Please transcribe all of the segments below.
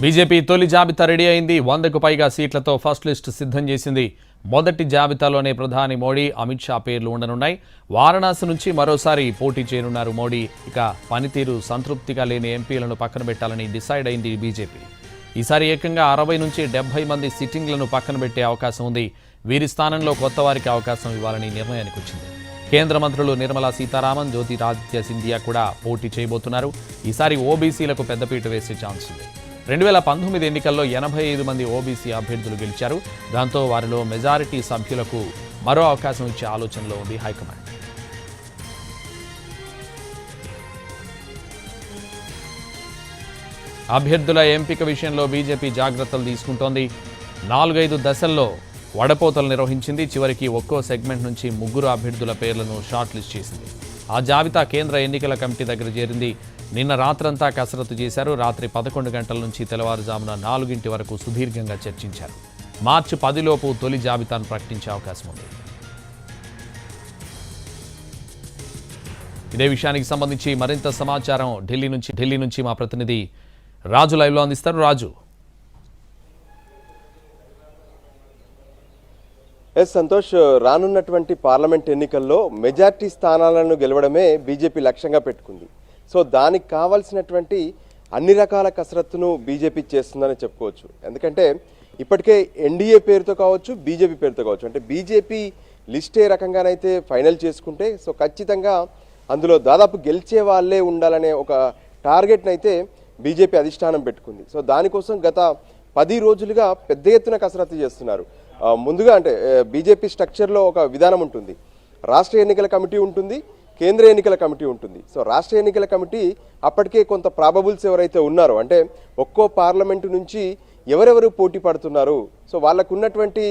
BJP తొలి జాబితా ready అయింది. 100కు పైగా సీట్లతో ఫస్ట్ లిస్ట్ సిద్ధం చేసింది. మొదటి జాబితాలోనే ప్రధాని మోడీ, అమిత్ షా పేర్లు ఉండనున్నాయి. వారణాసి నుంచి మరోసారి పోటీ చేయనున్నారు మోడీ. ఇక పనితీరు సంతృప్తిగా లేని ఎంపీలను పక్కన పెట్టాలని డిసైడ్ అయింది బీజేపీ. ఈసారి ఏకంగా 60 నుంచి 70 మంది సిట్టింగ్లను పక్కన పెట్టే అవకాశం ఉంది. వీరి స్థానంలో కొత్త వారికి అవకాశం ఇవ్వాలని నిర్ణయానికి వచ్చింది. కేంద్ర మంత్రులు నిర్మలా సీతారామన్, జ్యోతిరాదిత్య సింధియా కూడా పోటీ చేయబోతున్నారు. ఈసారి ఓబీసీలకు పెద్దపీట వేసే ఛాన్స్ ఉంది. 2019 ఎన్నికల్లో 85 మంది ఓబీసీ అభ్యర్థులు గెలిచారు. దాంతో వారిలో మెజారిటీ సభ్యులకు మరో అవకాశం ఇచ్చే ఆలోచనలో ఉంది హైకమాండ్. అభ్యర్థుల ఎంపిక విషయంలో బీజేపీ జాగ్రత్తలు తీసుకుంటోంది. 4-5 దశల్లో వడపోతలు నిర్వహించింది. చివరికి ఒక్కో సెగ్మెంట్ నుంచి 3 అభ్యర్థుల పేర్లను షార్ట్ లిస్ట్ చేసింది. ఆ జాబితా కేంద్ర ఎన్నికల కమిటీ దగ్గర చేరింది. నిన్న రాత్రంతా కసరత్తు చేశారు. రాత్రి 11 గంటల నుంచి తెల్లవారుజామున 4 వరకు సుదీర్ఘంగా చర్చించారు. మార్చి 10లోపు తొలి జాబితాను ప్రకటించే అవకాశం ఉంది. ఇదే విషయానికి సంబంధించి మరింత సమాచారం ఢిల్లీ నుంచి మా ప్రతినిధి రాజు లైవ్లో అందిస్తారు. రాజు. సంతోష్, రానున్నటువంటి పార్లమెంట్ ఎన్నికల్లో మెజార్టీ స్థానాలను గెలవడమే బీజేపీ లక్ష్యంగా పెట్టుకుంది. సో దానికి కావాల్సినటువంటి అన్ని రకాల కసరత్తును బీజేపీ చేస్తుందని చెప్పుకోవచ్చు. ఎందుకంటే ఇప్పటికే ఎన్డీఏ పేరుతో కావచ్చు, బీజేపీ పేరుతో కావచ్చు, అంటే బీజేపీ లిస్ట్ ఏ రకంగానైతే ఫైనల్ చేసుకుంటే సో ఖచ్చితంగా అందులో దాదాపు గెలిచే వాళ్ళే ఉండాలనే ఒక టార్గెట్ని అయితే బీజేపీ అధిష్టానం పెట్టుకుంది. సో దానికోసం గత 10 రోజులుగా పెద్ద ఎత్తున కసరత్తు చేస్తున్నారు. ముందుగా అంటే బీజేపీ స్ట్రక్చర్లో ఒక విధానం ఉంటుంది. రాష్ట్ర ఎన్నికల కమిటీ ఉంటుంది, కేంద్ర ఎన్నికల కమిటీ ఉంటుంది. సో రాష్ట్ర ఎన్నికల కమిటీ అప్పటికే కొంత ప్రాబబుల్స్ ఎవరైతే ఉన్నారో, అంటే ఒక్కో పార్లమెంటు నుంచి ఎవరెవరు పోటీ పడుతున్నారు, సో వాళ్ళకు ఉన్నటువంటి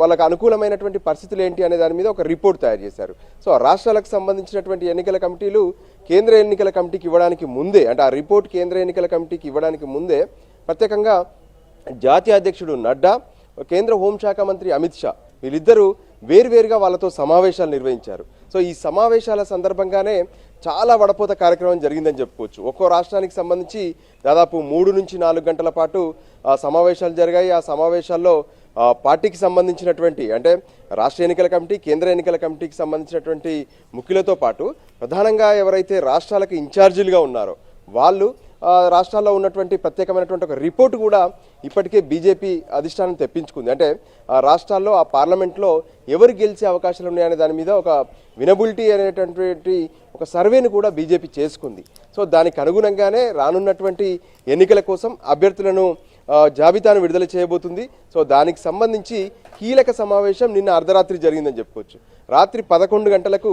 వాళ్ళకు అనుకూలమైనటువంటి పరిస్థితులు ఏంటి అనే దాని మీద ఒక రిపోర్ట్ తయారు చేశారు. సో రాష్ట్రాలకు సంబంధించినటువంటి ఎన్నికల కమిటీలు కేంద్ర ఎన్నికల కమిటీకి ఇవ్వడానికి ముందే, అంటే ఆ రిపోర్ట్ కేంద్ర ఎన్నికల కమిటీకి ఇవ్వడానికి ముందే ప్రత్యేకంగా జాతీయ అధ్యక్షుడు నడ్డా, కేంద్ర హోంశాఖ మంత్రి అమిత్ షా వీళ్ళిద్దరూ వేరువేరుగా వాళ్ళతో సమావేశాలు నిర్వహించారు. సో ఈ సమావేశాల సందర్భంగానే చాలా వడపోత కార్యక్రమం జరిగిందని చెప్పుకోవచ్చు. ఒక్కో రాష్ట్రానికి సంబంధించి దాదాపు 3 నుంచి 4 గంటల పాటు సమావేశాలు జరిగాయి. ఆ సమావేశాల్లో పార్టీకి సంబంధించినటువంటి, అంటే రాష్ట్ర ఎన్నికల కమిటీ, కేంద్ర ఎన్నికల కమిటీకి సంబంధించినటువంటి ముఖ్యులతో పాటు ప్రధానంగా ఎవరైతే రాష్ట్రాలకు ఇన్ఛార్జీలుగా ఉన్నారో వాళ్ళు రాష్ట్రాల్లో ఉన్నటువంటి ప్రత్యేకమైనటువంటి ఒక రిపోర్టు కూడా ఇప్పటికే బీజేపీ అధిష్టానం తెప్పించుకుంది. అంటే ఆ రాష్ట్రాల్లో, ఆ పార్లమెంట్లో ఎవరు గెలిచే అవకాశాలు ఉన్నాయనే దాని మీద ఒక వినబిలిటీ అనేటటువంటి ఒక సర్వేను కూడా బీజేపీ చేసుకుంది. సో దానికి అనుగుణంగానే రానున్నటువంటి ఎన్నికల కోసం అభ్యర్థులను జాబితాను విడుదల చేయబోతుంది. సో దానికి సంబంధించి కీలక సమావేశం నిన్న అర్ధరాత్రి జరిగిందని చెప్పుకోవచ్చు. రాత్రి 11 గంటలకు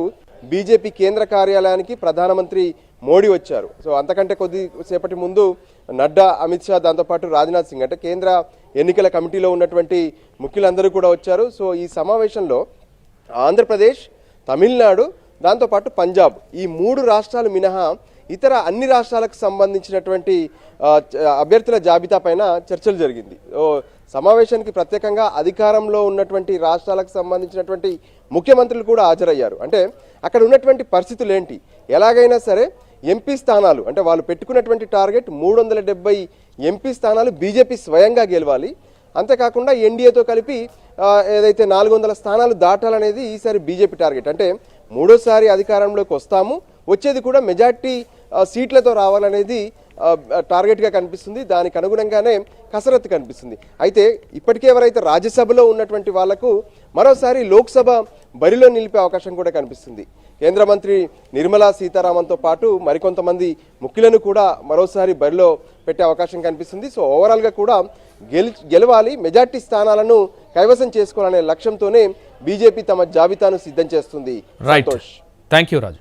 బీజేపీ కేంద్ర కార్యాలయానికి ప్రధానమంత్రి మోడీ వచ్చారు. సో అంతకంటే కొద్దిసేపటి ముందు నడ్డా, అమిత్ షా, దాంతోపాటు రాజ్నాథ్ సింగ్, అంటే కేంద్ర ఎన్నికల కమిటీలో ఉన్నటువంటి ముఖ్యులందరూ కూడా వచ్చారు. సో ఈ సమావేశంలో ఆంధ్రప్రదేశ్, తమిళనాడు, దాంతోపాటు పంజాబ్, ఈ 3 రాష్ట్రాలు మినహా ఇతర అన్ని రాష్ట్రాలకు సంబంధించినటువంటి అభ్యర్థుల జాబితా పైన చర్చలు జరిగింది. సమావేశానికి ప్రత్యేకంగా అధికారంలో ఉన్నటువంటి రాష్ట్రాలకు సంబంధించినటువంటి ముఖ్యమంత్రులు కూడా హాజరయ్యారు. అంటే అక్కడ ఉన్నటువంటి పరిస్థితులు ఏంటి, ఎలాగైనా సరే ఎంపీ స్థానాలు, అంటే వాళ్ళు పెట్టుకున్నటువంటి టార్గెట్ 370 ఎంపీ స్థానాలు బీజేపీ స్వయంగా గెలవాలి. అంతేకాకుండా ఎన్డీఏతో కలిపి ఏదైతే 400 స్థానాలు దాటాలనేది ఈసారి బీజేపీ టార్గెట్. అంటే 3వ అధికారంలోకి వస్తాము, వచ్చేది కూడా మెజార్టీ సీట్లతో రావాలనేది టార్గెట్గా కనిపిస్తుంది. దానికి అనుగుణంగానే కసరత్తు కనిపిస్తుంది. అయితే ఇప్పటికే ఎవరైతే రాజ్యసభలో ఉన్నటువంటి వాళ్లకు మరోసారి లోక్సభ బరిలో నిలిపే అవకాశం కూడా కనిపిస్తుంది. కేంద్ర మంత్రి నిర్మలా సీతారామన్తో పాటు మరికొంతమంది ముఖ్యులను కూడా మరోసారి బరిలో పెట్టే అవకాశం కనిపిస్తుంది. సో ఓవరాల్గా కూడా గెలవాలి, మెజార్టీ స్థానాలను కైవసం చేసుకోవాలనే లక్ష్యంతోనే బీజేపీ తమ జాబితాను సిద్ధం చేస్తుంది. Right, thank you Raju.